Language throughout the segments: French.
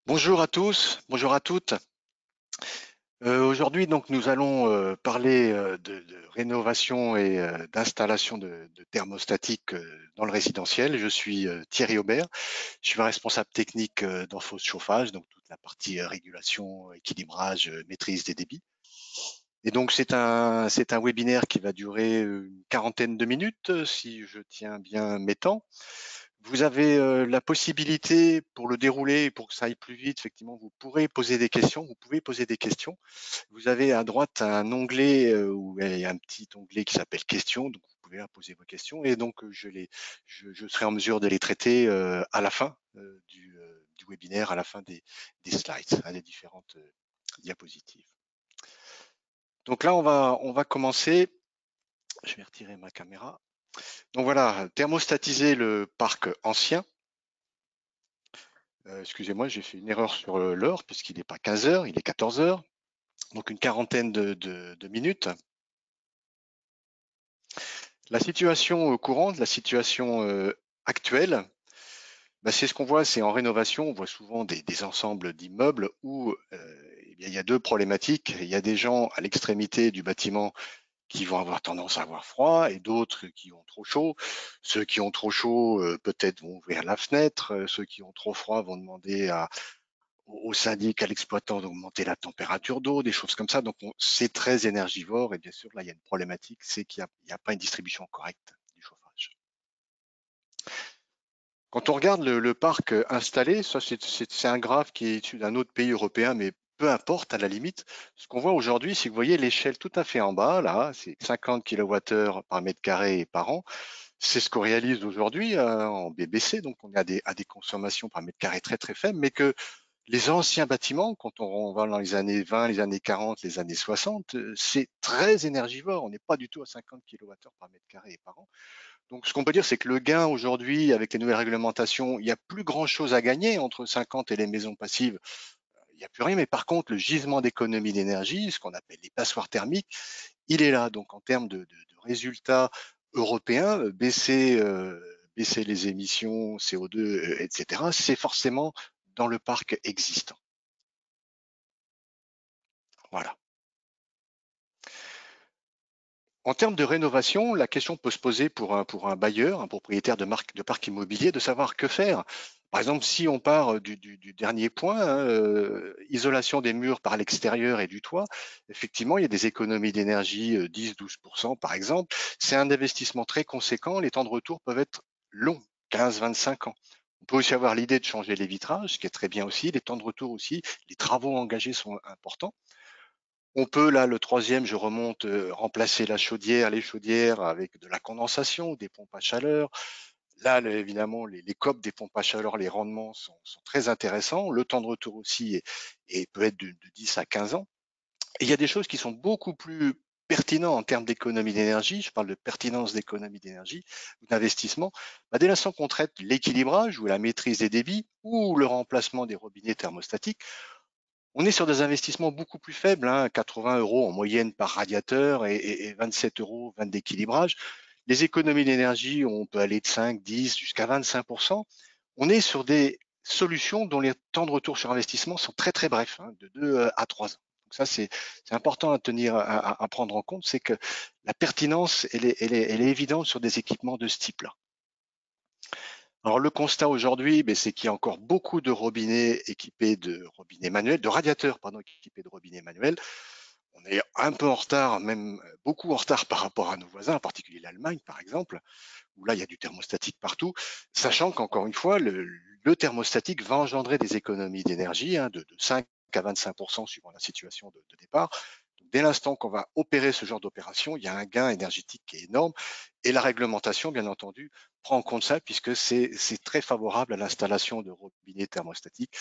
Bonjour à tous, bonjour à toutes. Aujourd'hui, donc, nous allons parler de rénovation et d'installation de thermostatiques dans le résidentiel. Je suis Thierry Aubert, je suis responsable technique d'Enfos Chauffage, donc toute la partie régulation, équilibrage, maîtrise des débits. Et donc, c'est un webinaire qui va durer une quarantaine de minutes, si je tiens bien mes temps. Vous avez la possibilité, pour le dérouler, pour que ça aille plus vite, effectivement, vous pourrez poser des questions, vous pouvez poser des questions. Vous avez à droite un onglet où il y a un petit onglet qui s'appelle questions, donc vous pouvez poser vos questions et donc je serai en mesure de les traiter à la fin du webinaire, à la fin des slides, des différentes diapositives. Donc là, on va commencer. Je vais retirer ma caméra. Donc voilà, thermostatiser le parc ancien. Excusez-moi, j'ai fait une erreur sur l'heure puisqu'il n'est pas 15 heures, il est 14 heures. Donc une quarantaine de minutes. La situation courante, la situation actuelle, c'est ce qu'on voit, c'est en rénovation, on voit souvent des ensembles d'immeubles où il y a deux problématiques. Il y a des gens à l'extrémité du bâtiment qui vont avoir tendance à avoir froid et d'autres qui ont trop chaud. Ceux qui ont trop chaud, peut-être vont ouvrir la fenêtre. Ceux qui ont trop froid vont demander au syndic, à l'exploitant d'augmenter la température d'eau, des choses comme ça. Donc c'est très énergivore et bien sûr là il y a une problématique, c'est qu'il n'y a pas une distribution correcte du chauffage. Quand on regarde le parc installé, ça c'est un graphe qui est issu d'un autre pays européen, mais peu importe à la limite. Ce qu'on voit aujourd'hui, c'est que vous voyez l'échelle tout à fait en bas, là, c'est 50 kWh par mètre carré et par an. C'est ce qu'on réalise aujourd'hui en BBC, donc on est à des consommations par mètre carré très très faibles, mais que les anciens bâtiments, quand on va dans les années 20, les années 40, les années 60, c'est très énergivore. On n'est pas du tout à 50 kWh par mètre carré et par an. Donc, ce qu'on peut dire, c'est que le gain aujourd'hui, avec les nouvelles réglementations, il n'y a plus grand-chose à gagner entre 50 et les maisons passives. Il n'y a plus rien. Mais par contre, le gisement d'économie d'énergie, ce qu'on appelle les passoires thermiques, il est là. Donc, en termes de résultats européens, baisser les émissions CO2, etc., c'est forcément dans le parc existant. Voilà. En termes de rénovation, la question peut se poser pour un bailleur, un propriétaire de parc immobilier, de savoir que faire. Par exemple, si on part du dernier point, isolation des murs par l'extérieur et du toit, effectivement, il y a des économies d'énergie, 10-12% par exemple. C'est un investissement très conséquent. Les temps de retour peuvent être longs, 15-25 ans. On peut aussi avoir l'idée de changer les vitrages, ce qui est très bien aussi. Les temps de retour aussi, les travaux engagés sont importants. On peut, là, le troisième, je remonte, remplacer les chaudières avec de la condensation, des pompes à chaleur. Là, évidemment, les COP des pompes à chaleur, les rendements sont très intéressants. Le temps de retour aussi peut être de 10 à 15 ans. Et il y a des choses qui sont beaucoup plus pertinentes en termes d'économie d'énergie. Je parle de pertinence d'économie d'énergie ou d'investissement. Dès l'instant qu'on traite l'équilibrage ou la maîtrise des débits ou le remplacement des robinets thermostatiques, on est sur des investissements beaucoup plus faibles, 80 € en moyenne par radiateur et 27 € vente d'équilibrage. Les économies d'énergie, on peut aller de 5, 10 jusqu'à 25%. On est sur des solutions dont les temps de retour sur investissement sont très très brefs, de 2 à 3 ans. Donc ça, c'est important à prendre en compte, c'est que la pertinence, elle est évidente sur des équipements de ce type-là. Alors le constat aujourd'hui, c'est qu'il y a encore beaucoup de robinets équipés de robinets manuels, de radiateurs pardon, équipés de robinets manuels. On est un peu en retard, même beaucoup en retard par rapport à nos voisins, en particulier l'Allemagne par exemple, où là il y a du thermostatique partout, sachant qu'encore une fois, le thermostatique va engendrer des économies d'énergie de 5 à 25% suivant la situation de départ. Donc, dès l'instant qu'on va opérer ce genre d'opération, il y a un gain énergétique qui est énorme et la réglementation, bien entendu, prend en compte ça puisque c'est très favorable à l'installation de robinets thermostatiques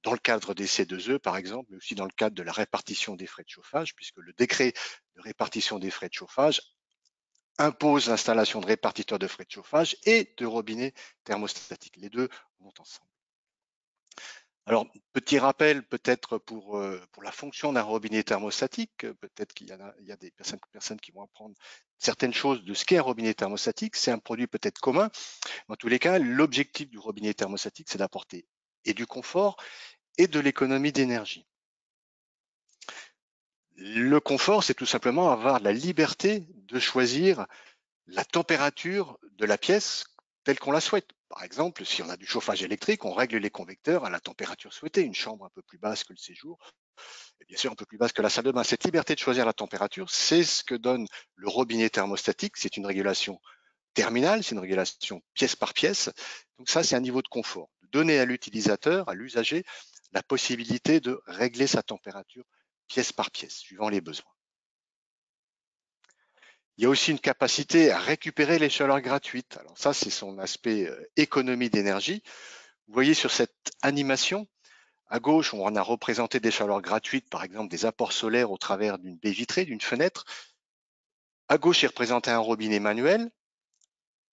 dans le cadre des C2E, par exemple, mais aussi dans le cadre de la répartition des frais de chauffage, puisque le décret de répartition des frais de chauffage impose l'installation de répartiteurs de frais de chauffage et de robinets thermostatiques. Les deux vont ensemble. Alors, petit rappel peut-être pour la fonction d'un robinet thermostatique, peut-être qu'il y a des personnes qui vont apprendre certaines choses de ce qu'est un robinet thermostatique. C'est un produit peut-être commun. Dans tous les cas, l'objectif du robinet thermostatique, c'est d'apporter et du confort et de l'économie d'énergie. Le confort, c'est tout simplement avoir la liberté de choisir la température de la pièce telle qu'on la souhaite. Par exemple, si on a du chauffage électrique, on règle les convecteurs à la température souhaitée. Une chambre un peu plus basse que le séjour, et bien sûr un peu plus basse que la salle de bain. Cette liberté de choisir la température, c'est ce que donne le robinet thermostatique. C'est une régulation terminale, c'est une régulation pièce par pièce. Donc ça, c'est un niveau de confort. Donner à l'utilisateur, à l'usager, la possibilité de régler sa température pièce par pièce, suivant les besoins. Il y a aussi une capacité à récupérer les chaleurs gratuites. Alors ça, c'est son aspect économie d'énergie. Vous voyez sur cette animation, à gauche, on a représenté des chaleurs gratuites, par exemple des apports solaires au travers d'une baie vitrée, d'une fenêtre. À gauche est représenté un robinet manuel.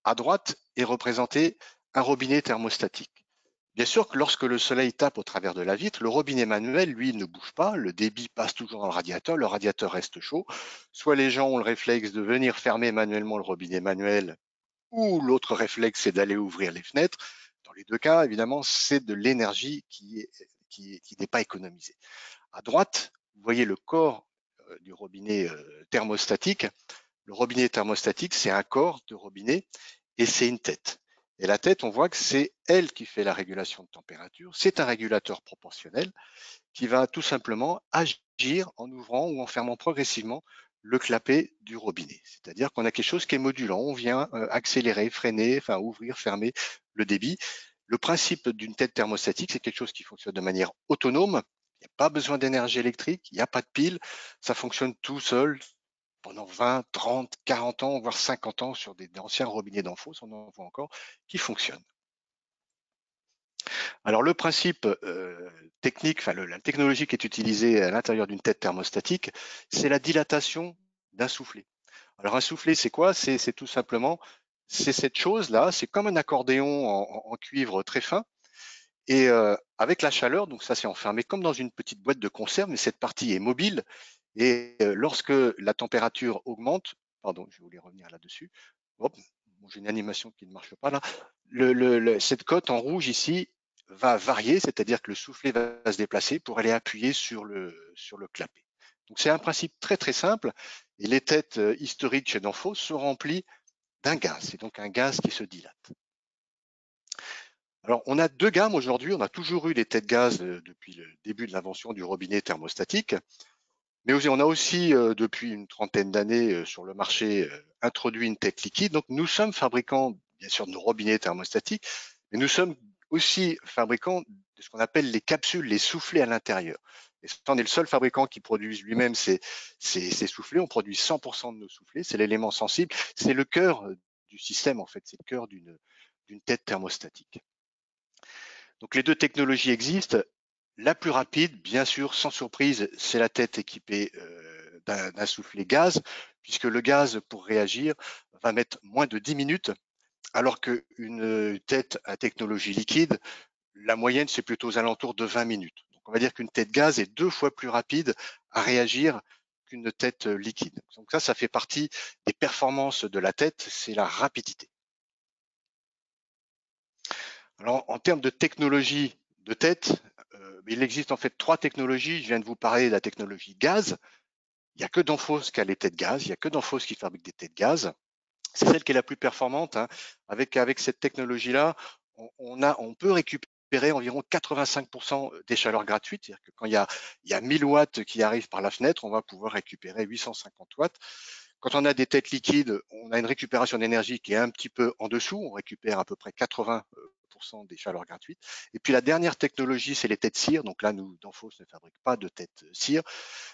À droite est représenté un robinet thermostatique. Bien sûr que lorsque le soleil tape au travers de la vitre, le robinet manuel, lui, ne bouge pas, le débit passe toujours dans le radiateur reste chaud. Soit les gens ont le réflexe de venir fermer manuellement le robinet manuel, ou l'autre réflexe, c'est d'aller ouvrir les fenêtres. Dans les deux cas, évidemment, c'est de l'énergie qui n'est pas économisée. À droite, vous voyez le corps du robinet thermostatique. Le robinet thermostatique, c'est un corps de robinet et c'est une tête. Et la tête, on voit que c'est elle qui fait la régulation de température. C'est un régulateur proportionnel qui va tout simplement agir en ouvrant ou en fermant progressivement le clapet du robinet. C'est-à-dire qu'on a quelque chose qui est modulant. On vient accélérer, freiner, enfin ouvrir, fermer le débit. Le principe d'une tête thermostatique, c'est quelque chose qui fonctionne de manière autonome. Il n'y a pas besoin d'énergie électrique, il n'y a pas de pile. Ça fonctionne tout seul pendant 20, 30, 40 ans, voire 50 ans sur des anciens robinets d'Enfos, on en voit encore, qui fonctionnent. Alors le principe technique, enfin la technologie qui est utilisée à l'intérieur d'une tête thermostatique, c'est la dilatation d'un soufflet. Alors un soufflet, c'est quoi? C'est tout simplement, c'est cette chose-là, c'est comme un accordéon en cuivre très fin, et avec la chaleur, donc ça c'est enfermé comme dans une petite boîte de conserve, mais cette partie est mobile, et lorsque la température augmente, pardon, je voulais revenir là-dessus, hop, bon, j'ai une animation qui ne marche pas là, cette cote en rouge ici va varier, c'est-à-dire que le soufflet va se déplacer pour aller appuyer sur le clapet. Donc c'est un principe très très simple, et les têtes historiques chez Danfoss sont remplies d'un gaz, c'est donc un gaz qui se dilate. Alors, on a deux gammes aujourd'hui. On a toujours eu les têtes gaz depuis le début de l'invention du robinet thermostatique, mais on a aussi, depuis une trentaine d'années sur le marché, introduit une tête liquide. Donc, nous sommes fabricants, bien sûr, de nos robinets thermostatiques, mais nous sommes aussi fabricants de ce qu'on appelle les capsules, les soufflets à l'intérieur. Et on est le seul fabricant qui produise lui-même ces soufflets. On produit 100% de nos soufflets. C'est l'élément sensible. C'est le cœur du système, en fait. C'est le cœur d'une tête thermostatique. Donc les deux technologies existent. La plus rapide, bien sûr, sans surprise, c'est la tête équipée d'un soufflet gaz, puisque le gaz, pour réagir, va mettre moins de 10 minutes, alors qu'une tête à technologie liquide, la moyenne, c'est plutôt aux alentours de 20 minutes. Donc on va dire qu'une tête gaz est 2 fois plus rapide à réagir qu'une tête liquide. Donc ça fait partie des performances de la tête, c'est la rapidité. Alors, en termes de technologie de tête, il existe en fait 3 technologies. Je viens de vous parler de la technologie gaz. Il n'y a que Danfoss qui a les têtes gaz. Il n'y a que Danfoss qui fabrique des têtes gaz. C'est celle qui est la plus performante, hein. Avec cette technologie-là, on peut récupérer environ 85% des chaleurs gratuites. C'est-à-dire que quand il y a 1000 watts qui arrivent par la fenêtre, on va pouvoir récupérer 850 watts. Quand on a des têtes liquides, on a une récupération d'énergie qui est un petit peu en dessous. On récupère à peu près 80% des chaleurs gratuites. Et puis la dernière technologie, c'est les têtes cire. Donc là, nous, Danfoss ne fabrique pas de têtes cire.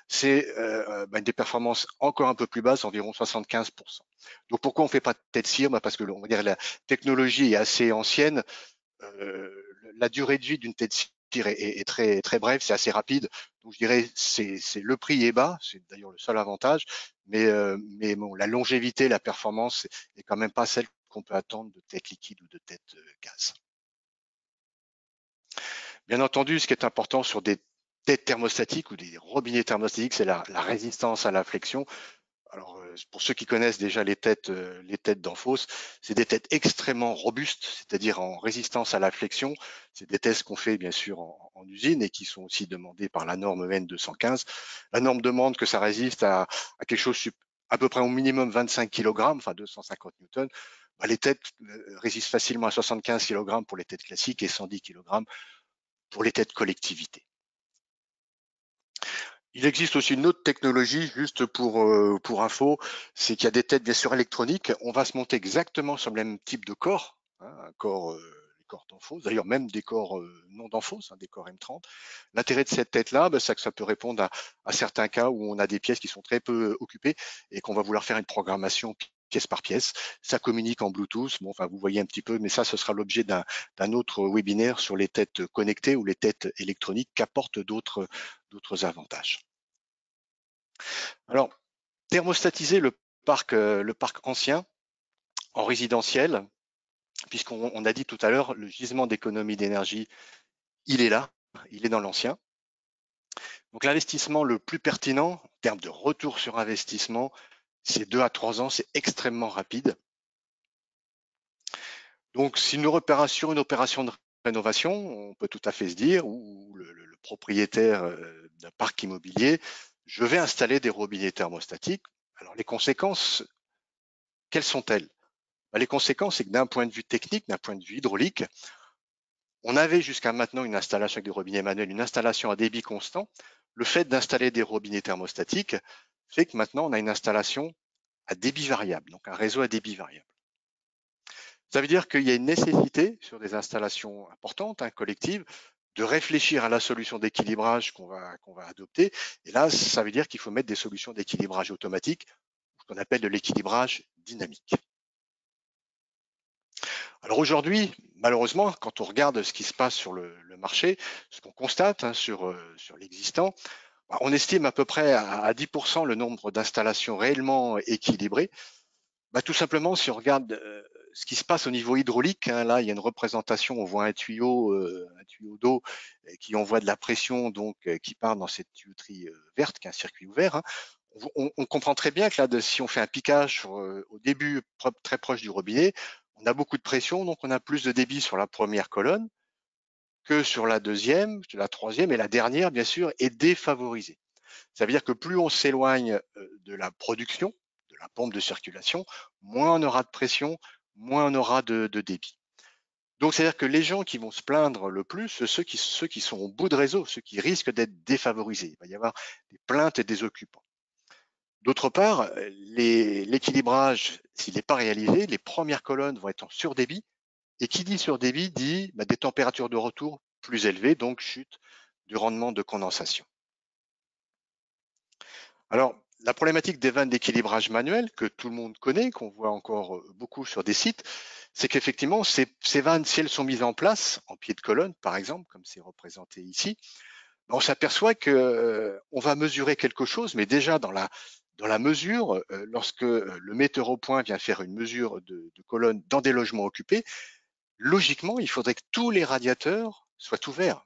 C'est des performances encore un peu plus basses, environ 75%. Donc pourquoi on ne fait pas de tête cire? Parce que on va dire la technologie est assez ancienne. La durée de vie d'une tête cire est très, très brève, c'est assez rapide. Donc je dirais c'est le prix est bas, c'est d'ailleurs le seul avantage, mais bon, la longévité, la performance est quand même pas celle qu'on peut attendre de tête liquide ou de tête gaz. Bien entendu, ce qui est important sur des têtes thermostatiques ou des robinets thermostatiques, c'est la résistance à la flexion. Alors, pour ceux qui connaissent déjà les têtes d'Enfos, c'est des têtes extrêmement robustes, c'est-à-dire en résistance à la flexion. C'est des tests qu'on fait bien sûr en en usine et qui sont aussi demandés par la norme EN 215. La norme demande que ça résiste à quelque chose à peu près au minimum 25 kg, enfin 250 newtons. Bah, les têtes résistent facilement à 75 kg pour les têtes classiques et 110 kg pour les têtes collectivités. Il existe aussi une autre technologie, juste pour info, c'est qu'il y a des têtes bien sûr électroniques. On va se monter exactement sur le même type de corps, hein, un corps, les corps d'Amphos, d'ailleurs même des corps non d'Amphos, hein, des corps M30. L'intérêt de cette tête-là, c'est que ça peut répondre à certains cas où on a des pièces qui sont très peu occupées et qu'on va vouloir faire une programmation pièce par pièce. Ça communique en Bluetooth. Bon, enfin, vous voyez un petit peu, mais ça, ce sera l'objet d'un autre webinaire sur les têtes connectées ou les têtes électroniques qui apportent d'autres avantages. Alors, thermostatiser le parc ancien en résidentiel, puisqu'on a dit tout à l'heure, le gisement d'économie d'énergie, il est là, il est dans l'ancien. Donc l'investissement le plus pertinent en termes de retour sur investissement, c'est 2 à 3 ans, c'est extrêmement rapide. Donc si une opération de rénovation, on peut tout à fait se dire, ou le propriétaire d'un parc immobilier, je vais installer des robinets thermostatiques. Alors les conséquences, quelles sont-elles? Les conséquences, c'est que d'un point de vue technique, d'un point de vue hydraulique, on avait jusqu'à maintenant une installation avec des robinets manuels, une installation à débit constant. Le fait d'installer des robinets thermostatiques fait que maintenant on a une installation à débit variable, donc un réseau à débit variable. Ça veut dire qu'il y a une nécessité sur des installations importantes, collectives, de réfléchir à la solution d'équilibrage qu'on va adopter. Et là, ça veut dire qu'il faut mettre des solutions d'équilibrage automatique, ce qu'on appelle de l'équilibrage dynamique. Alors aujourd'hui, malheureusement, quand on regarde ce qui se passe sur le marché, ce qu'on constate sur l'existant, on estime à peu près à 10% le nombre d'installations réellement équilibrées. Tout simplement, si on regarde ce qui se passe au niveau hydraulique, là, il y a une représentation, on voit un tuyau d'eau qui envoie de la pression, donc qui part dans cette tuyauterie verte, qui est un circuit ouvert. On comprend très bien que là, si on fait un piquage au début très proche du robinet, on a beaucoup de pression, donc on a plus de débit sur la première colonne que sur la deuxième, la troisième, et la dernière, bien sûr, est défavorisée. Ça veut dire que plus on s'éloigne de la production, de la pompe de circulation, moins on aura de pression, moins on aura de débit. Donc, c'est-à-dire que les gens qui vont se plaindre le plus, ceux qui sont au bout de réseau, ceux qui risquent d'être défavorisés. Il va y avoir des plaintes et des occupants. D'autre part, l'équilibrage, s'il n'est pas réalisé, les premières colonnes vont être en surdébit. Et qui dit surdébit dit des températures de retour plus élevées, donc chute du rendement de condensation. Alors, la problématique des vannes d'équilibrage manuel, que tout le monde connaît, qu'on voit encore beaucoup sur des sites, c'est qu'effectivement, ces vannes, si elles sont mises en place, en pied de colonne par exemple, comme c'est représenté ici, on s'aperçoit qu'on va mesurer quelque chose, mais déjà dans la mesure, lorsque le metteur au point vient faire une mesure de colonne dans des logements occupés, logiquement, il faudrait que tous les radiateurs soient ouverts.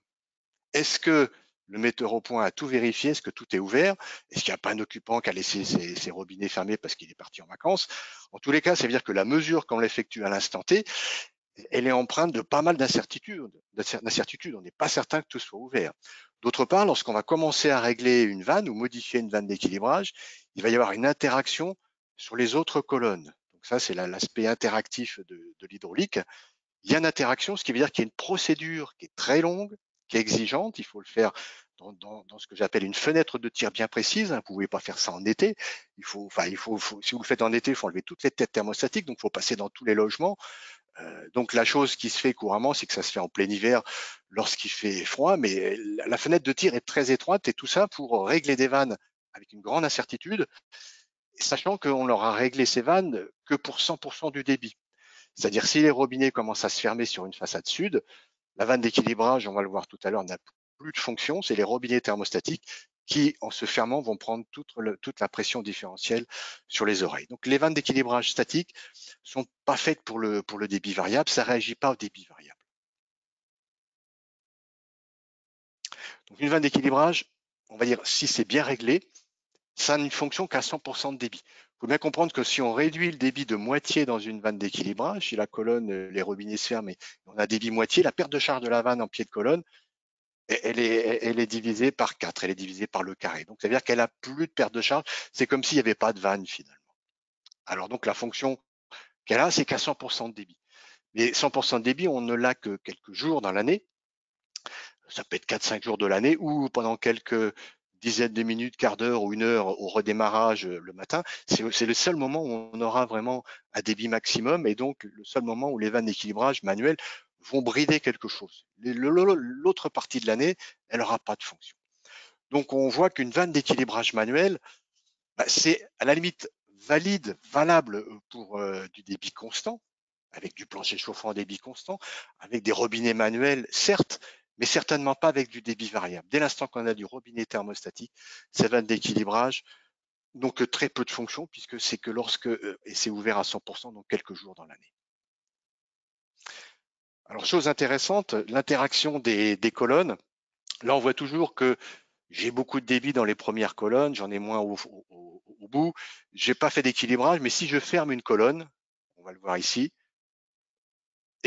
Est-ce que le metteur au point a tout vérifié? Est-ce que tout est ouvert? Est-ce qu'il n'y a pas un occupant qui a laissé ses robinets fermés parce qu'il est parti en vacances? En tous les cas, ça veut dire que la mesure qu'on l'effectue à l'instant T, elle est empreinte de pas mal d'incertitudes. On n'est pas certain que tout soit ouvert. D'autre part, lorsqu'on va commencer à régler une vanne ou modifier une vanne d'équilibrage, il va y avoir une interaction sur les autres colonnes. Donc ça, c'est l'aspect interactif de l'hydraulique. Il y a une interaction, ce qui veut dire qu'il y a une procédure qui est très longue, qui est exigeante. Il faut le faire dans ce que j'appelle une fenêtre de tir bien précise. Vous ne pouvez pas faire ça en été. Si vous le faites en été, il faut enlever toutes les têtes thermostatiques, donc il faut passer dans tous les logements. Donc la chose qui se fait couramment, c'est que ça se fait en plein hiver lorsqu'il fait froid, mais la fenêtre de tir est très étroite et tout ça pour régler des vannes avec une grande incertitude, sachant qu'on leur a réglé ces vannes que pour 100% du débit. C'est-à-dire si les robinets commencent à se fermer sur une façade sud, la vanne d'équilibrage, on va le voir tout à l'heure, n'a plus de fonction, c'est les robinets thermostatiques qui, en se fermant, vont prendre toute la pression différentielle sur les oreilles. Donc les vannes d'équilibrage statiques sont pas faites pour le débit variable, ça réagit pas au débit variable. Donc une vanne d'équilibrage, on va dire, si c'est bien réglé, ça n'a une fonction qu'à 100% de débit. Il faut bien comprendre que si on réduit le débit de moitié dans une vanne d'équilibrage, si la colonne, les robinets se ferment et on a débit moitié, la perte de charge de la vanne en pied de colonne elle est divisée par 4, elle est divisée par le carré. Donc, ça veut dire qu'elle a plus de perte de charge. C'est comme s'il n'y avait pas de vanne finalement. Alors, donc, la fonction qu'elle a, c'est qu'à 100% de débit. Mais 100% de débit, on ne l'a que quelques jours dans l'année. Ça peut être 4-5 jours de l'année ou pendant quelques dizaines de minutes, quart d'heure ou une heure au redémarrage le matin. C'est le seul moment où on aura vraiment un débit maximum et donc le seul moment où les vannes d'équilibrage manuelles vont brider quelque chose. L'autre partie de l'année, elle n'aura pas de fonction. Donc on voit qu'une vanne d'équilibrage manuel, bah, c'est à la limite valide, valable pour du débit constant, avec du plancher chauffant en débit constant, avec des robinets manuels, certes, mais certainement pas avec du débit variable. Dès l'instant qu'on a du robinet thermostatique, ces vannes d'équilibrage n'ont que très peu de fonctions, puisque c'est que lorsque, et c'est ouvert à 100%, donc quelques jours dans l'année. Alors, chose intéressante, l'interaction des colonnes. Là, on voit toujours que j'ai beaucoup de débit dans les premières colonnes, j'en ai moins au bout. J'ai pas fait d'équilibrage, mais si je ferme une colonne, on va le voir ici,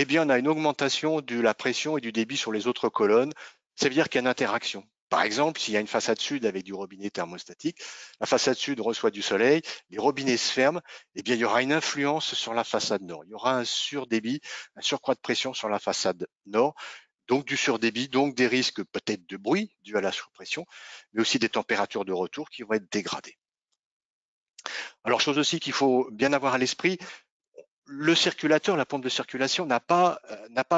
eh bien, on a une augmentation de la pression et du débit sur les autres colonnes. Ça veut dire qu'il y a une interaction. Par exemple, s'il y a une façade sud avec du robinet thermostatique, la façade sud reçoit du soleil, les robinets se ferment, eh bien, il y aura une influence sur la façade nord. Il y aura un surdébit, un surcroît de pression sur la façade nord, donc du surdébit, donc des risques peut-être de bruit dû à la surpression, mais aussi des températures de retour qui vont être dégradées. Alors, chose aussi qu'il faut bien avoir à l'esprit, le circulateur, la pompe de circulation n'a pas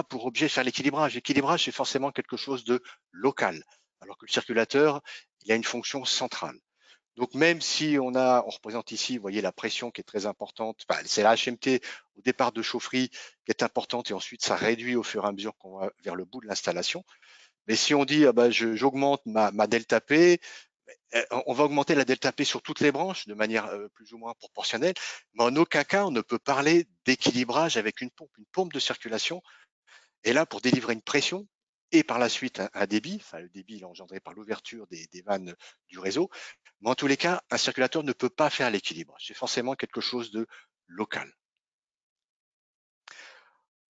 pour objet de faire l'équilibrage. L'équilibrage, c'est forcément quelque chose de local, alors que le circulateur, il a une fonction centrale. Donc même si on représente ici, vous voyez la pression qui est très importante, enfin, c'est la HMT au départ de chaufferie qui est importante et ensuite ça réduit au fur et à mesure qu'on va vers le bout de l'installation. Mais si on dit j'augmente ma delta P, on va augmenter la delta P sur toutes les branches de manière plus ou moins proportionnelle, mais en aucun cas on ne peut parler d'équilibrage avec une pompe. Une pompe de circulation est là pour délivrer une pression et par la suite un débit, enfin le débit il est engendré par l'ouverture des vannes du réseau, mais en tous les cas, un circulateur ne peut pas faire l'équilibrage. C'est forcément quelque chose de local.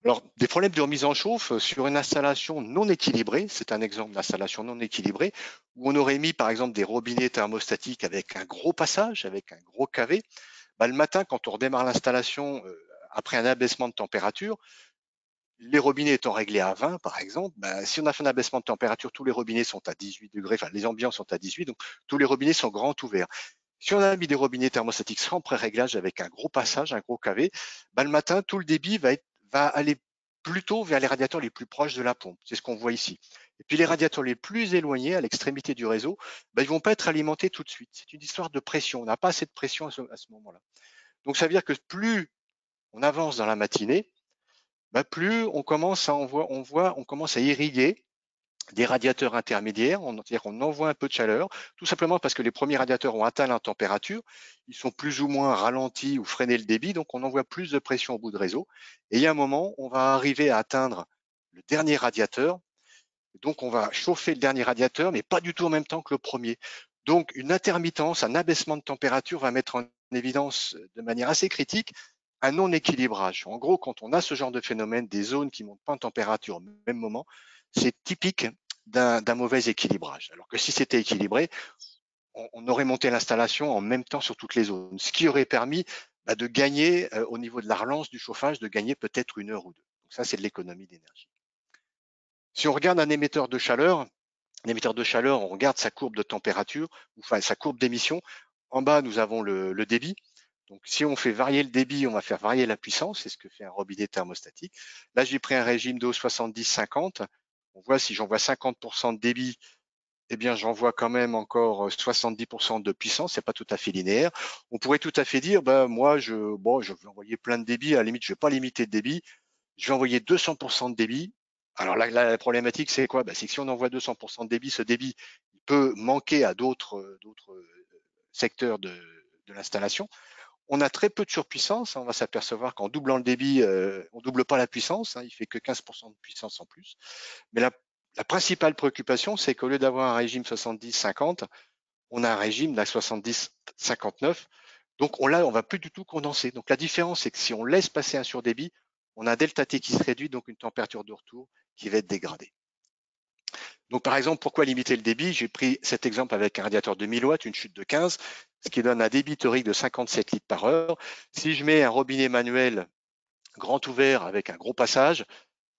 Alors, des problèmes de remise en chauffe sur une installation non équilibrée, c'est un exemple d'installation non équilibrée, où on aurait mis par exemple des robinets thermostatiques avec un gros passage, avec un gros cavé. Bah, le matin, quand on redémarre l'installation après un abaissement de température, les robinets étant réglés à 20 par exemple, bah, si on a fait un abaissement de température, tous les robinets sont à 18 degrés, enfin les ambiants sont à 18, donc tous les robinets sont grands ouverts. Si on a mis des robinets thermostatiques sans pré-réglage avec un gros passage, un gros cavé, bah, le matin, tout le débit va aller plutôt vers les radiateurs les plus proches de la pompe. C'est ce qu'on voit ici. Et puis les radiateurs les plus éloignés, à l'extrémité du réseau, bah, ils vont pas être alimentés tout de suite. C'est une histoire de pression. On n'a pas assez de pression à ce moment-là. Donc ça veut dire que plus on avance dans la matinée, bah, plus on commence on commence à irriguer des radiateurs intermédiaires, c'est-à-dire qu'on envoie un peu de chaleur, tout simplement parce que les premiers radiateurs ont atteint la température, ils sont plus ou moins ralentis ou freinés le débit, donc on envoie plus de pression au bout de réseau. Et il y a un moment, on va arriver à atteindre le dernier radiateur, donc on va chauffer le dernier radiateur, mais pas du tout en même temps que le premier. Donc une intermittence, un abaissement de température va mettre en évidence de manière assez critique un non-équilibrage. En gros, quand on a ce genre de phénomène, des zones qui montent pas en température au même moment, c'est typique d'un mauvais équilibrage. Alors que si c'était équilibré, on aurait monté l'installation en même temps sur toutes les zones, ce qui aurait permis de gagner au niveau de la relance du chauffage, de gagner peut-être une heure ou deux. Donc ça, c'est de l'économie d'énergie. Si on regarde un émetteur de chaleur, on regarde sa courbe de température, enfin sa courbe d'émission. En bas, nous avons le débit. Donc, si on fait varier le débit, on va faire varier la puissance. C'est ce que fait un robinet thermostatique. Là, j'ai pris un régime d'eau 70-50. On voit si j'envoie 50% de débit, eh bien, j'envoie quand même encore 70% de puissance. C'est pas tout à fait linéaire. On pourrait tout à fait dire, moi, je vais envoyer plein de débit. À la limite, je vais pas limiter de débit. Je vais envoyer 200% de débit. Alors là, la problématique, c'est quoi? C'est que si on envoie 200% de débit, ce débit il peut manquer à d'autres secteurs de l'installation. On a très peu de surpuissance. On va s'apercevoir qu'en doublant le débit, on double pas la puissance. Il fait que 15% de puissance en plus. Mais la principale préoccupation, c'est qu'au lieu d'avoir un régime 70-50, on a un régime d'un 70-59. Donc là, on va plus du tout condenser. Donc la différence, c'est que si on laisse passer un surdébit, on a un delta T qui se réduit, donc une température de retour qui va être dégradée. Donc, par exemple, pourquoi limiter le débit? J'ai pris cet exemple avec un radiateur de 1000 watts, une chute de 15, ce qui donne un débit théorique de 57 litres par heure. Si je mets un robinet manuel grand ouvert avec un gros passage,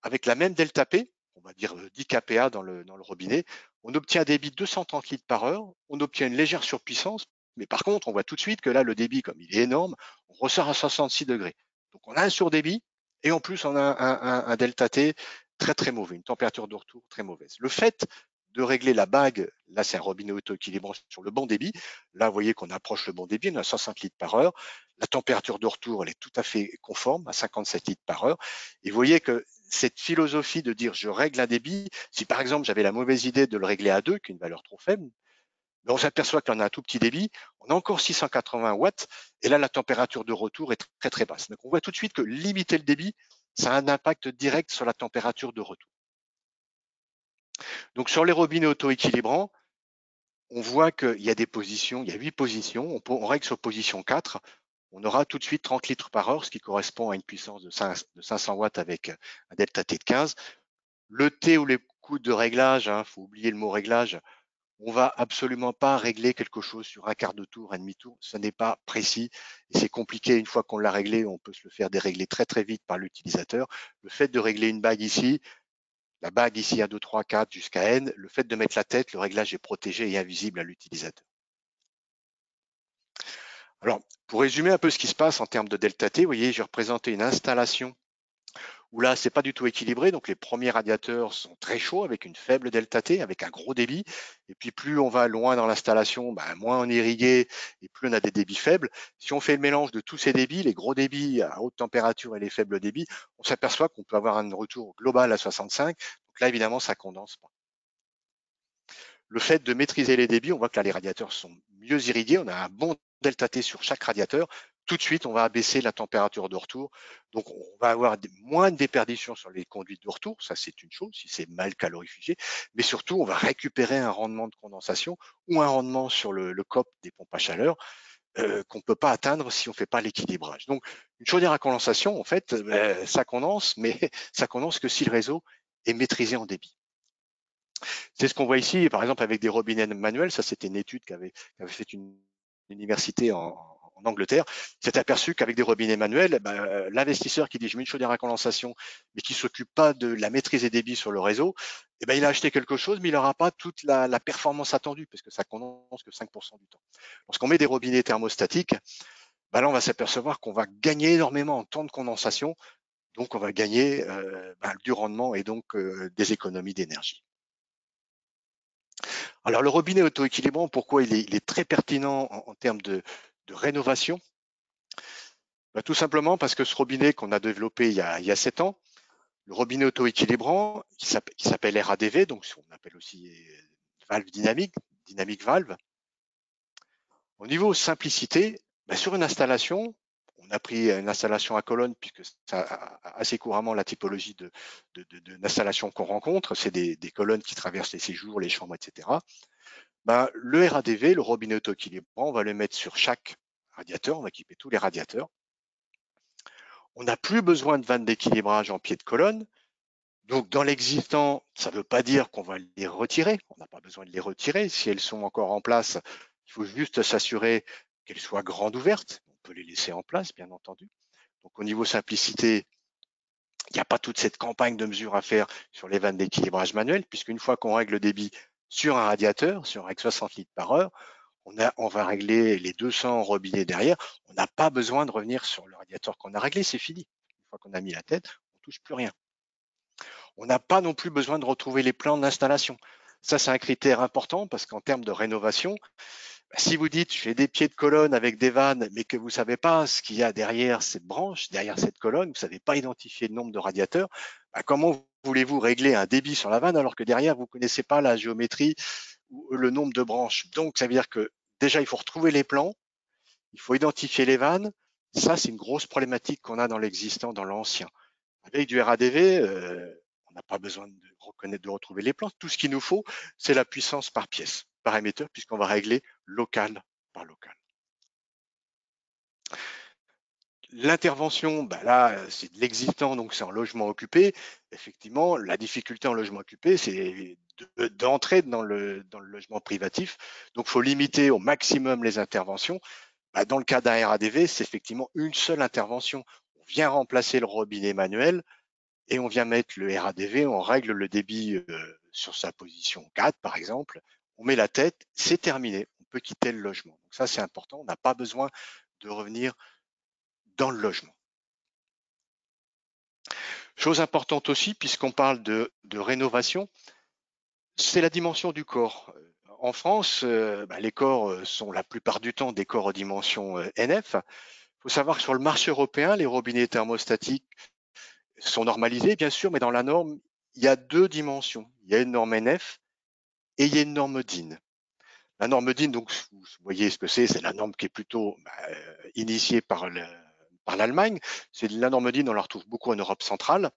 avec la même delta P, on va dire 10 kPa dans le robinet, on obtient un débit de 230 litres par heure, on obtient une légère surpuissance, mais par contre, on voit tout de suite que là, le débit, comme il est énorme, on ressort à 66 degrés. Donc, on a un surdébit et en plus, on a un delta T très, très mauvais, une température de retour très mauvaise. Le fait de régler la bague, là, c'est un robinet auto-équilibrant sur le bon débit. Là, vous voyez qu'on approche le bon débit, on a 105 litres par heure. La température de retour, elle est tout à fait conforme à 57 litres par heure. Et vous voyez que cette philosophie de dire je règle un débit, si par exemple j'avais la mauvaise idée de le régler à 2, qui est une valeur trop faible, mais on s'aperçoit qu'on a un tout petit débit, on a encore 680 watts, et là la température de retour est très très basse. Donc on voit tout de suite que limiter le débit, ça a un impact direct sur la température de retour. Donc sur les robinets auto-équilibrants, on voit qu'il y a des positions, il y a 8 positions, on règle sur position 4, on aura tout de suite 30 litres par heure, ce qui correspond à une puissance de 500 watts avec un delta T de 15. Le T ou les coûts de réglage, faut oublier le mot réglage, on va absolument pas régler quelque chose sur un quart de tour, un demi-tour, ce n'est pas précis et c'est compliqué. Une fois qu'on l'a réglé, on peut se le faire dérégler très très vite par l'utilisateur. Le fait de régler une bague ici, la bague ici à 2, 3, 4 jusqu'à N, le fait de mettre la tête, le réglage est protégé et invisible à l'utilisateur. Alors, pour résumer un peu ce qui se passe en termes de delta T, vous voyez, j'ai représenté une installation où là, c'est pas du tout équilibré. Donc, les premiers radiateurs sont très chauds avec une faible delta T, avec un gros débit. Et puis, plus on va loin dans l'installation, moins on est irrigué et plus on a des débits faibles. Si on fait le mélange de tous ces débits, les gros débits à haute température et les faibles débits, on s'aperçoit qu'on peut avoir un retour global à 65. Donc là, évidemment, ça condense pas. Le fait de maîtriser les débits, on voit que là, les radiateurs sont mieux irrigués. On a un bon delta T sur chaque radiateur. Tout de suite, on va abaisser la température de retour. Donc, on va avoir moins de déperditions sur les conduites de retour. Ça, c'est une chose, si c'est mal calorifugé. Mais surtout, on va récupérer un rendement de condensation ou un rendement sur le COP des pompes à chaleur qu'on ne peut pas atteindre si on ne fait pas l'équilibrage. Donc, une chaudière à condensation, en fait, ça condense, mais ça condense que si le réseau est maîtrisé en débit. C'est ce qu'on voit ici, par exemple, avec des robinets manuels. Ça, c'était une étude qu'avait fait une université en Angleterre. S'est aperçu qu'avec des robinets manuels, l'investisseur qui dit je mets une chaudière à condensation, mais qui s'occupe pas de la maîtrise des débits sur le réseau, il a acheté quelque chose, mais il n'aura pas toute la performance attendue, parce que ça condense que 5% du temps. Lorsqu'on met des robinets thermostatiques, là, on va s'apercevoir qu'on va gagner énormément en temps de condensation, donc on va gagner du rendement et donc des économies d'énergie. Alors, le robinet auto-équilibrant, pourquoi il est très pertinent en termes de rénovation? Tout simplement parce que ce robinet qu'on a développé il y a 7 ans, le robinet auto-équilibrant, qui s'appelle RADV, donc on appelle aussi valve dynamique, dynamique valve. Au niveau simplicité, sur une installation, on a pris une installation à colonne, puisque c'est assez couramment la typologie d'installation qu'on rencontre, c'est des colonnes qui traversent les séjours, les chambres, etc. Le RADV, le robinet auto-équilibrant, on va le mettre sur chaque radiateur, on va équiper tous les radiateurs. On n'a plus besoin de vannes d'équilibrage en pied de colonne. Donc, dans l'existant, ça ne veut pas dire qu'on va les retirer. On n'a pas besoin de les retirer. Si elles sont encore en place, il faut juste s'assurer qu'elles soient grandes ouvertes. On peut les laisser en place, bien entendu. Donc, au niveau simplicité, il n'y a pas toute cette campagne de mesure à faire sur les vannes d'équilibrage manuel, puisqu'une fois qu'on règle le débit sur un radiateur, si on règle 60 litres par heure, on va régler les 200 robinets derrière. On n'a pas besoin de revenir sur le radiateur qu'on a réglé, c'est fini. Une fois qu'on a mis la tête, on ne touche plus rien. On n'a pas non plus besoin de retrouver les plans d'installation. Ça, c'est un critère important parce qu'en termes de rénovation, si vous dites je fais des pieds de colonne avec des vannes, mais que vous ne savez pas ce qu'il y a derrière cette branche, derrière cette colonne, vous ne savez pas identifier le nombre de radiateurs, comment voulez-vous régler un débit sur la vanne alors que derrière, vous ne connaissez pas la géométrie ou le nombre de branches? Donc, ça veut dire que déjà, il faut retrouver les plans, il faut identifier les vannes. Ça, c'est une grosse problématique qu'on a dans l'existant, dans l'ancien. Avec du RADV, on n'a pas besoin de reconnaître, de retrouver les plans. Tout ce qu'il nous faut, c'est la puissance par pièce, par émetteur, puisqu'on va régler local par local. L'intervention, là, c'est de l'existant, donc c'est en logement occupé. Effectivement, la difficulté en logement occupé, c'est d'entrer dans le logement privatif. Donc, il faut limiter au maximum les interventions. Bah, dans le cas d'un RADV, c'est effectivement une seule intervention. On vient remplacer le robinet manuel et on vient mettre le RADV, on règle le débit sur sa position 4, par exemple. On met la tête, c'est terminé. On peut quitter le logement. Donc ça, c'est important. On n'a pas besoin de revenir dans le logement. Chose importante aussi, puisqu'on parle de rénovation, c'est la dimension du corps. En France, les corps sont la plupart du temps des corps aux dimensions NF. Il faut savoir que sur le marché européen, les robinets thermostatiques sont normalisés, bien sûr, mais dans la norme, il y a deux dimensions. Il y a une norme NF et il y a une norme DIN. La norme DIN, donc, vous voyez ce que c'est la norme qui est plutôt initiée par l'Allemagne. C'est la norme DIN, on la retrouve beaucoup en Europe centrale.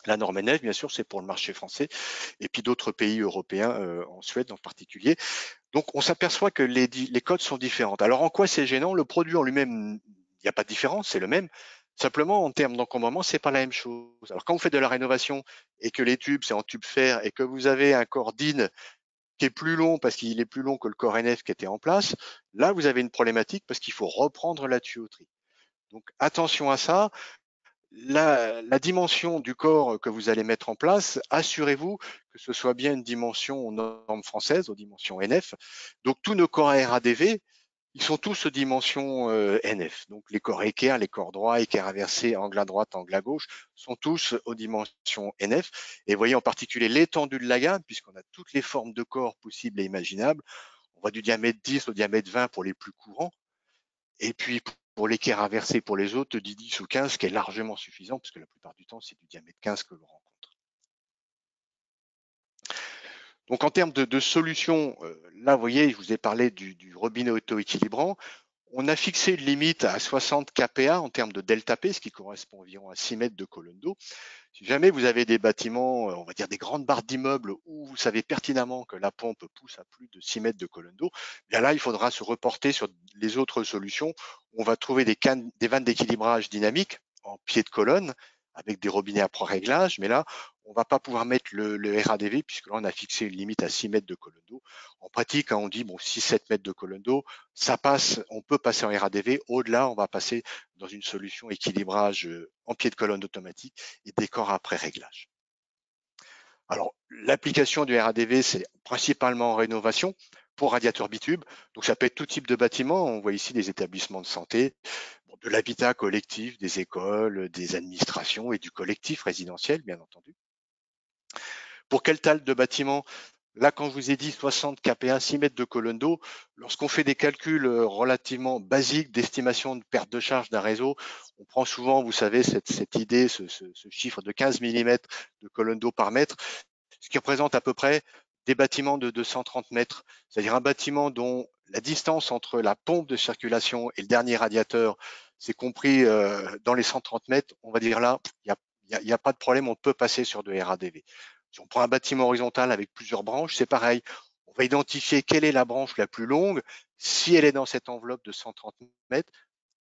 La norme NF, bien sûr, c'est pour le marché français et puis d'autres pays européens, en Suède en particulier. Donc, on s'aperçoit que les codes sont différentes. Alors, en quoi c'est gênant? Le produit en lui-même, il n'y a pas de différence, c'est le même. Simplement, en termes d'encombrement, c'est pas la même chose. Alors, quand vous faites de la rénovation et que les tubes, c'est en tube fer et que vous avez un corps DIN qui est plus long parce qu'il est plus long que le corps NF qui était en place, là, vous avez une problématique parce qu'il faut reprendre la tuyauterie. Donc, attention à ça. La dimension du corps que vous allez mettre en place, assurez-vous que ce soit bien une dimension aux normes françaises, aux dimensions NF. Donc, tous nos corps ARADV, ils sont tous aux dimensions NF. Donc, les corps équerre, les corps droits, équerre inversé, angle à droite, angle à gauche, sont tous aux dimensions NF. Et vous voyez en particulier l'étendue de la gamme, puisqu'on a toutes les formes de corps possibles et imaginables. On va du diamètre 10 au diamètre 20 pour les plus courants. Et puis, pour l'équerre inversé pour les autres, du 10 ou 15, qui est largement suffisant, parce que la plupart du temps, c'est du diamètre 15 que l'on rencontre. Donc, en termes de solutions, là, vous voyez, je vous ai parlé du robinet auto-équilibrant. On a fixé une limite à 60 kPa en termes de delta P, ce qui correspond environ à 6 mètres de colonne d'eau. Si jamais vous avez des bâtiments, on va dire des grandes barres d'immeubles où vous savez pertinemment que la pompe pousse à plus de 6 mètres de colonne d'eau, bien là, il faudra se reporter sur les autres solutions. On va trouver des vannes d'équilibrage dynamiques en pied de colonne avec des robinets à pré-réglage, mais là, on ne va pas pouvoir mettre le RADV puisque là, on a fixé une limite à 6 mètres de colonne d'eau. En pratique, on dit bon 6-7 mètres de colonne d'eau, ça passe, on peut passer en RADV. Au-delà, on va passer dans une solution équilibrage en pied de colonne automatique et décor après réglage. Alors, l'application du RADV, c'est principalement en rénovation pour radiateur bitube. Donc, ça peut être tout type de bâtiment. On voit ici des établissements de santé, de l'habitat collectif, des écoles, des administrations et du collectif résidentiel, bien entendu. Pour quelle taille de bâtiment? Là, quand je vous ai dit 60 kPa, 6 mètres de colonne d'eau, lorsqu'on fait des calculs relativement basiques d'estimation de perte de charge d'un réseau, on prend souvent, vous savez, cette idée, ce chiffre de 15 mm de colonne d'eau par mètre, ce qui représente à peu près des bâtiments de 230 mètres, c'est-à-dire un bâtiment dont la distance entre la pompe de circulation et le dernier radiateur, c'est compris dans les 130 mètres, on va dire là, il n'y a pas de problème, on peut passer sur de RADV. Si on prend un bâtiment horizontal avec plusieurs branches, c'est pareil. On va identifier quelle est la branche la plus longue. Si elle est dans cette enveloppe de 130 mètres,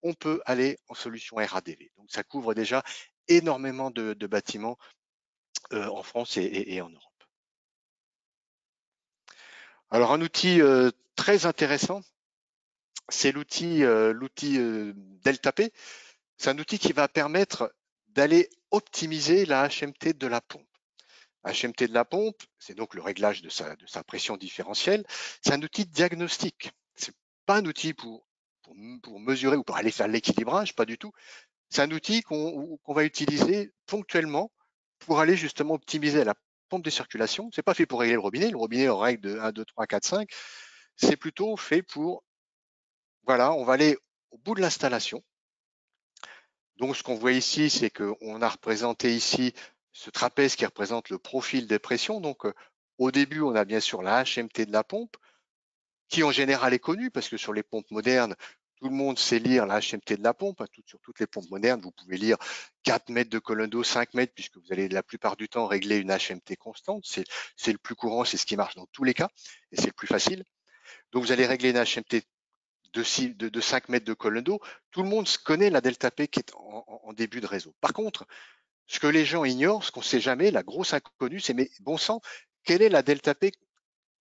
on peut aller en solution RADV. Donc, ça couvre déjà énormément de bâtiments en France et en Europe. Alors, un outil très intéressant, c'est l'outil DeltaP. C'est un outil qui va permettre d'aller optimiser la HMT de la pompe. HMT de la pompe, c'est donc le réglage de sa pression différentielle. C'est un outil de diagnostic. C'est pas un outil pour mesurer ou pour aller faire l'équilibrage, pas du tout. C'est un outil qu'on va utiliser ponctuellement pour aller justement optimiser la pompe de circulation. C'est pas fait pour régler le robinet. Le robinet en règle de 1, 2, 3, 4, 5. C'est plutôt fait pour, voilà, on va aller au bout de l'installation. Donc, ce qu'on voit ici, c'est qu'on a représenté ici ce trapèze qui représente le profil des pressions. Donc, au début, on a bien sûr la HMT de la pompe, qui en général est connue, parce que sur les pompes modernes, tout le monde sait lire la HMT de la pompe. Sur toutes les pompes modernes, vous pouvez lire 4 mètres de colonne d'eau, 5 mètres, puisque vous allez la plupart du temps régler une HMT constante. C'est le plus courant, c'est ce qui marche dans tous les cas, et c'est le plus facile. Donc, vous allez régler une HMT de 5 mètres de colonne d'eau. Tout le monde connaît la delta P qui est en début de réseau. Par contre, ce que les gens ignorent, ce qu'on ne sait jamais, la grosse inconnue, c'est mais bon sang, quelle est la delta P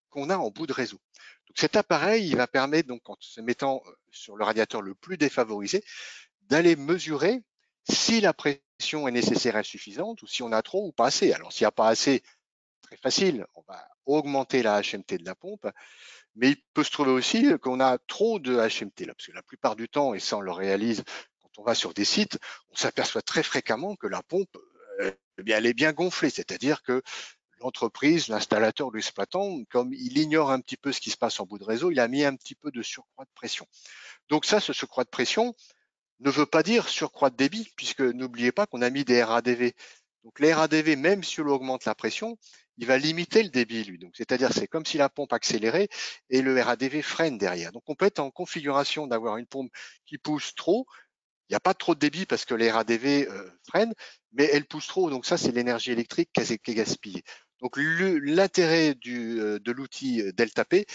qu'on a en bout de réseau. Donc cet appareil, il va permettre, donc, en se mettant sur le radiateur le plus défavorisé, d'aller mesurer si la pression est nécessaire et suffisante ou si on a trop ou pas assez. Alors s'il n'y a pas assez, très facile, on va augmenter la HMT de la pompe, mais il peut se trouver aussi qu'on a trop de HMT là, parce que la plupart du temps, et ça on le réalise quand on va sur des sites, on s'aperçoit très fréquemment que la pompe, eh bien, elle est bien gonflée, c'est-à-dire que l'entreprise, l'installateur, l'exploitant, comme il ignore un petit peu ce qui se passe en bout de réseau, il a mis un petit peu de surcroît de pression. Donc ça, ce surcroît de pression ne veut pas dire surcroît de débit, puisque n'oubliez pas qu'on a mis des RADV. Donc les RADV, même si on augmente la pression, il va limiter le débit, lui. Donc c'est-à-dire c'est comme si la pompe accélérait et le RADV freine derrière. Donc on peut être en configuration d'avoir une pompe qui pousse trop. Il n'y a pas trop de débit parce que les RADV freinent, mais elle pousse trop. Donc ça, c'est l'énergie électrique qui est gaspillée. Donc l'intérêt de l'outil Delta-P,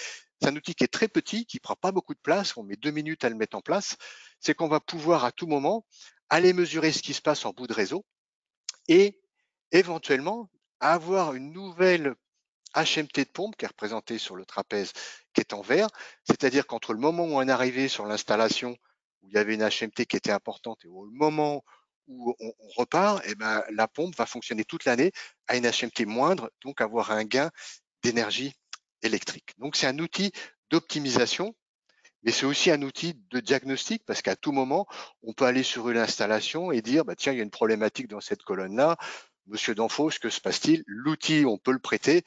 c'est un outil qui est très petit, qui prend pas beaucoup de place. On met 2 minutes à le mettre en place. C'est qu'on va pouvoir à tout moment aller mesurer ce qui se passe en bout de réseau et éventuellement avoir une nouvelle HMT de pompe qui est représentée sur le trapèze qui est en vert, c'est-à-dire qu'entre le moment où on est arrivé sur l'installation où il y avait une HMT qui était importante et au moment où on repart, eh ben, la pompe va fonctionner toute l'année à une HMT moindre, donc avoir un gain d'énergie électrique. Donc c'est un outil d'optimisation, mais c'est aussi un outil de diagnostic parce qu'à tout moment, on peut aller sur une installation et dire, bah, tiens, il y a une problématique dans cette colonne-là. Monsieur Danfoss, que se passe-t-il? L'outil, on peut le prêter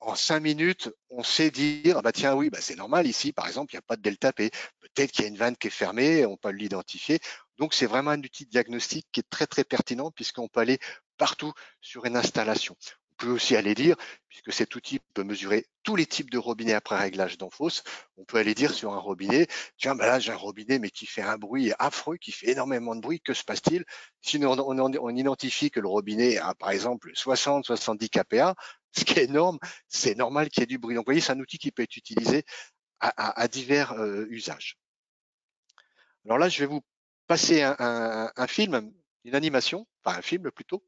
en 5 minutes, on sait dire, ah bah tiens, oui, bah c'est normal, ici, par exemple, il n'y a pas de delta P. Peut-être qu'il y a une vanne qui est fermée, on peut l'identifier. Donc, c'est vraiment un outil de diagnostic qui est très, très pertinent puisqu'on peut aller partout sur une installation. On peut aussi aller dire, puisque cet outil peut mesurer tous les types de robinets après réglage d'Enphos, on peut aller dire sur un robinet, tiens, bah là, j'ai un robinet, mais qui fait un bruit affreux, qui fait énormément de bruit, que se passe-t-il? Si on identifie que le robinet a, par exemple, 60-70 kPa, ce qui est énorme, c'est normal qu'il y ait du bruit. Donc, vous voyez, c'est un outil qui peut être utilisé à divers usages. Alors là, je vais vous passer un film, une animation, enfin un film plutôt,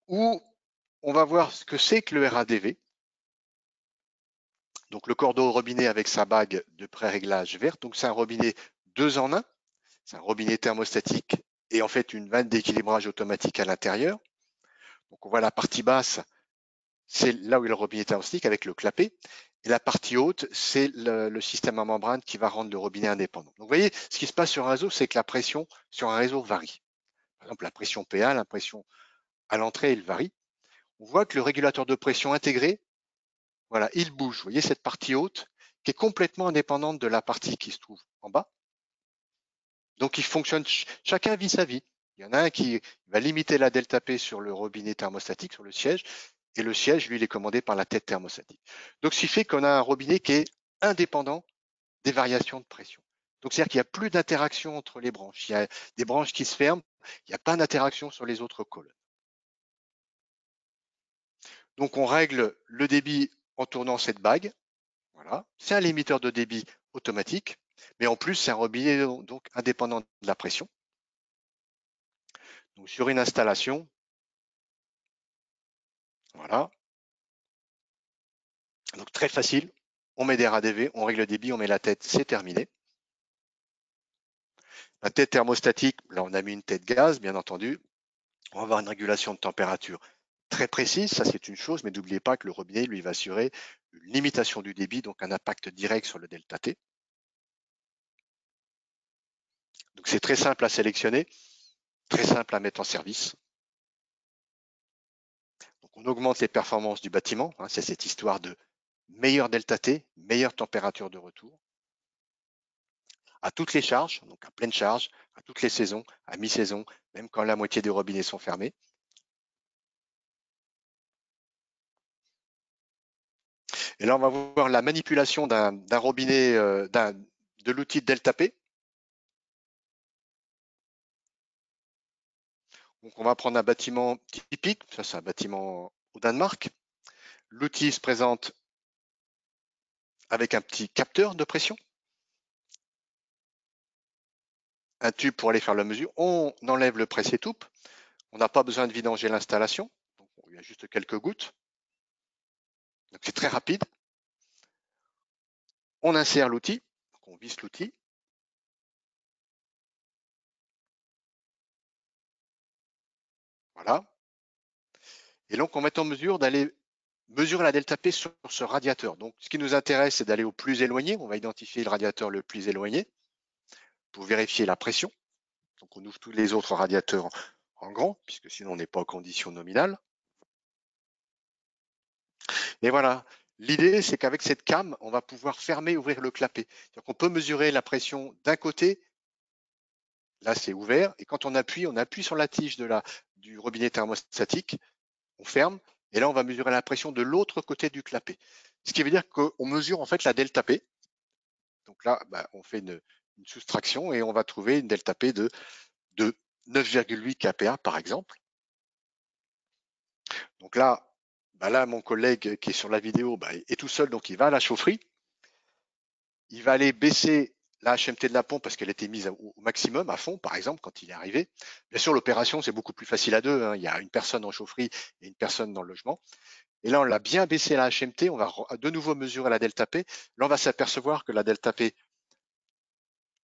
où on va voir ce que c'est que le RADV. Donc, le cordeau robinet avec sa bague de pré-réglage verte. Donc, c'est un robinet 2 en 1. C'est un robinet thermostatique et en fait une vanne d'équilibrage automatique à l'intérieur. Donc, on voit la partie basse, c'est là où il y a le robinet thermostatique avec le clapet. Et la partie haute, c'est le système à membrane qui va rendre le robinet indépendant. Donc, vous voyez, ce qui se passe sur un réseau, c'est que la pression sur un réseau varie. Par exemple, la pression PA, la pression à l'entrée, elle varie. On voit que le régulateur de pression intégré, voilà, il bouge. Vous voyez cette partie haute qui est complètement indépendante de la partie qui se trouve en bas. Donc, il fonctionne, chacun vit sa vie. Il y en a un qui va limiter la delta P sur le robinet thermostatique, sur le siège, et le siège, lui, il est commandé par la tête thermostatique. Donc, ce qui fait qu'on a un robinet qui est indépendant des variations de pression. Donc, c'est-à-dire qu'il n'y a plus d'interaction entre les branches. Il y a des branches qui se ferment, il n'y a pas d'interaction sur les autres colonnes. Donc, on règle le débit en tournant cette bague. Voilà. C'est un limiteur de débit automatique, mais en plus, c'est un robinet donc indépendant de la pression. Donc, sur une installation, voilà. Donc, très facile. On met des RADV, on règle le débit, on met la tête, c'est terminé. La tête thermostatique, là, on a mis une tête gaz, bien entendu. On va avoir une régulation de température très précise, ça c'est une chose, mais n'oubliez pas que le robinet, lui, va assurer une limitation du débit, donc un impact direct sur le delta T. Donc c'est très simple à sélectionner, très simple à mettre en service. Donc on augmente les performances du bâtiment, hein, c'est cette histoire de meilleur delta T, meilleure température de retour, à toutes les charges, donc à pleine charge, à toutes les saisons, à mi-saison, même quand la moitié des robinets sont fermés. Et là, on va voir la manipulation d'un robinet, de l'outil Delta P. Donc, on va prendre un bâtiment typique. Ça, c'est un bâtiment au Danemark. L'outil se présente avec un petit capteur de pression, un tube pour aller faire la mesure. On enlève le presse-étoupe. On n'a pas besoin de vidanger l'installation. il y a juste quelques gouttes. Donc c'est très rapide. On insère l'outil, on visse l'outil. Voilà. Et donc on va être en mesure d'aller mesurer la delta P sur ce radiateur. Donc ce qui nous intéresse, c'est d'aller au plus éloigné. On va identifier le radiateur le plus éloigné pour vérifier la pression. Donc on ouvre tous les autres radiateurs en grand, puisque sinon on n'est pas en condition nominale. Et voilà, l'idée c'est qu'avec cette cam, on va pouvoir fermer et ouvrir le clapet. C'est-à-dire qu'on peut mesurer la pression d'un côté, là c'est ouvert, et quand on appuie sur la tige du robinet thermostatique, on ferme, et là on va mesurer la pression de l'autre côté du clapet. Ce qui veut dire qu'on mesure en fait la delta P. Donc là, on fait une soustraction et on va trouver une delta P de 9,8 kPa par exemple. Donc là, mon collègue qui est sur la vidéo est tout seul, donc il va à la chaufferie. Il va aller baisser la HMT de la pompe parce qu'elle était mise au maximum, à fond, par exemple, quand il est arrivé. Bien sûr, l'opération, c'est beaucoup plus facile à deux. Hein. Il y a une personne en chaufferie et une personne dans le logement. Et là, on l'a bien baissé la HMT. On va de nouveau mesurer la delta P. Là, on va s'apercevoir que la delta P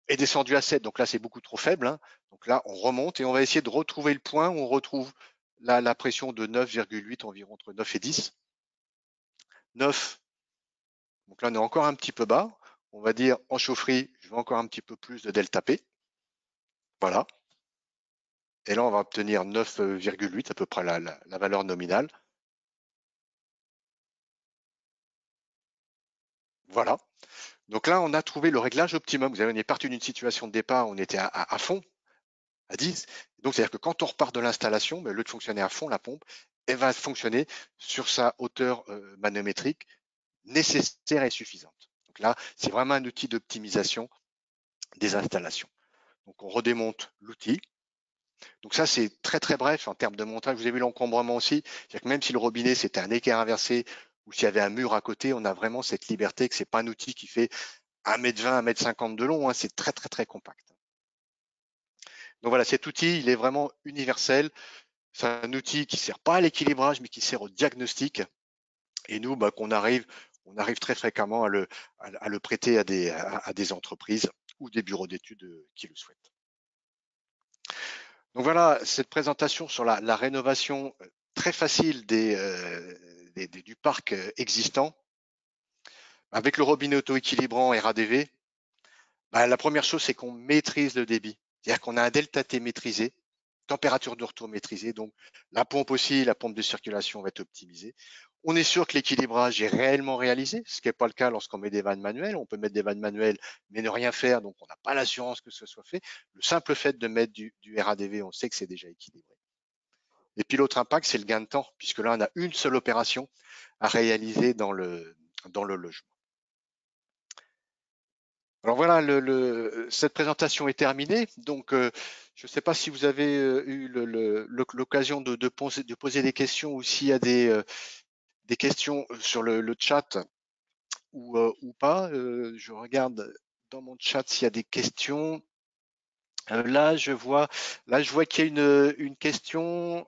est descendue à 7. Donc là, c'est beaucoup trop faible. Hein. Donc là, on remonte et on va essayer de retrouver le point où on retrouve la pression de 9,8, environ entre 9 et 10. 9. Donc là, on est encore un petit peu bas. On va dire en chaufferie, je veux encore un petit peu plus de delta P. Voilà. Et là, on va obtenir 9,8, à peu près la valeur nominale. Voilà. Donc là, on a trouvé le réglage optimum. Vous savez, on est parti d'une situation de départ, on était à fond, à 10. Donc, c'est-à-dire que quand on repart de l'installation, au lieu de fonctionner à fond, la pompe, elle va fonctionner sur sa hauteur manométrique nécessaire et suffisante. Donc là, c'est vraiment un outil d'optimisation des installations. Donc, on redémonte l'outil. Donc ça, c'est très très bref en termes de montage. Vous avez vu l'encombrement aussi. C'est-à-dire que même si le robinet, c'était un équerre inversé ou s'il y avait un mur à côté, on a vraiment cette liberté que c'est pas un outil qui fait 1,20 m, 1,50 m de long. Hein. C'est très très très compact. Donc voilà, cet outil, il est vraiment universel. C'est un outil qui sert pas à l'équilibrage, mais qui sert au diagnostic. Et nous, on arrive très fréquemment à le prêter à des entreprises ou des bureaux d'études qui le souhaitent. Donc voilà, cette présentation sur la rénovation très facile du parc existant avec le robinet auto-équilibrant RADV. La première chose, c'est qu'on maîtrise le débit. C'est-à-dire qu'on a un delta T maîtrisé, température de retour maîtrisée. Donc la pompe aussi, la pompe de circulation va être optimisée. On est sûr que l'équilibrage est réellement réalisé, ce qui n'est pas le cas lorsqu'on met des vannes manuelles. On peut mettre des vannes manuelles mais ne rien faire, donc on n'a pas l'assurance que ce soit fait. Le simple fait de mettre du RADV, on sait que c'est déjà équilibré. Et puis l'autre impact, c'est le gain de temps, puisque là, on a une seule opération à réaliser dans le logement. Alors voilà, cette présentation est terminée. Donc, je ne sais pas si vous avez eu l'occasion de poser des questions ou s'il y a des questions sur le chat ou pas. Je regarde dans mon chat s'il y a des questions. Là, je vois qu'il y a une question.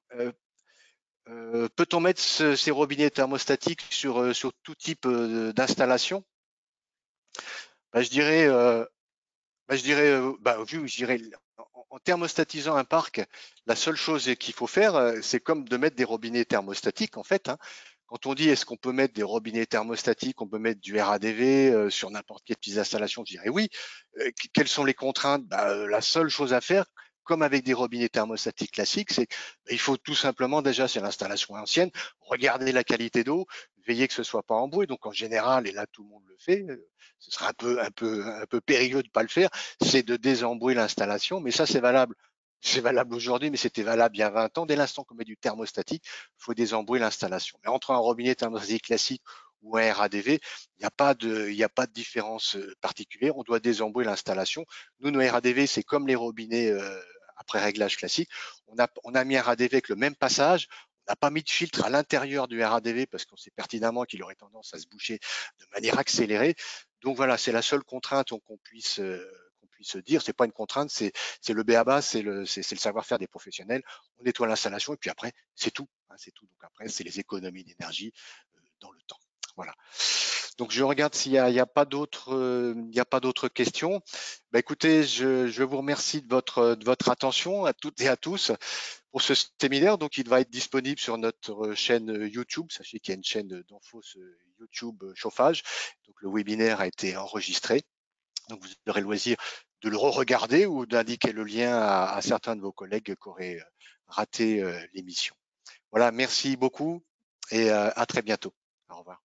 Peut-on mettre ces robinets thermostatiques sur tout type d'installation? Je dirais, en thermostatisant un parc, la seule chose qu'il faut faire, c'est comme de mettre des robinets thermostatiques en fait. Hein. Quand on dit est-ce qu'on peut mettre des robinets thermostatiques, on peut mettre du RADV sur n'importe quelle petite installation, je dirais oui. Quelles sont les contraintes? La seule chose à faire, comme avec des robinets thermostatiques classiques, c'est qu'il faut tout simplement déjà, c'est l'installation ancienne, regarder la qualité d'eau, veiller que ce soit pas emboué. Donc en général, et là tout le monde le fait, ce sera un peu périlleux de pas le faire, c'est de désembouer l'installation. Mais ça, c'est valable. C'est valable aujourd'hui, mais c'était valable il y a 20 ans. Dès l'instant qu'on met du thermostatique, il faut désembouer l'installation. Mais entre un robinet thermostatique classique ou un RADV, il n'y a pas de différence particulière. On doit désembouer l'installation. Nous, nos RADV, c'est comme les robinets après réglage classique. On a mis un RADV avec le même passage. On n'a pas mis de filtre à l'intérieur du RADV parce qu'on sait pertinemment qu'il aurait tendance à se boucher de manière accélérée. Donc voilà, c'est la seule contrainte qu'on puisse puisse dire. C'est pas une contrainte, c'est le b.a.-ba, c'est le savoir-faire des professionnels. On nettoie l'installation et puis après, c'est tout, hein, c'est tout. Donc après, c'est les économies d'énergie dans le temps. Voilà. Donc je regarde s'il y a pas d'autres, il y a pas d'autres questions. Bah, écoutez, je vous remercie de votre attention à toutes et à tous pour ce séminaire. Donc il va être disponible sur notre chaîne YouTube. Sachez qu'il y a une chaîne d'infos YouTube chauffage. Donc le webinaire a été enregistré. Donc vous aurez le loisir de le re-regarder ou d'indiquer le lien à certains de vos collègues qui auraient raté l'émission. Voilà, merci beaucoup et à très bientôt. Au revoir.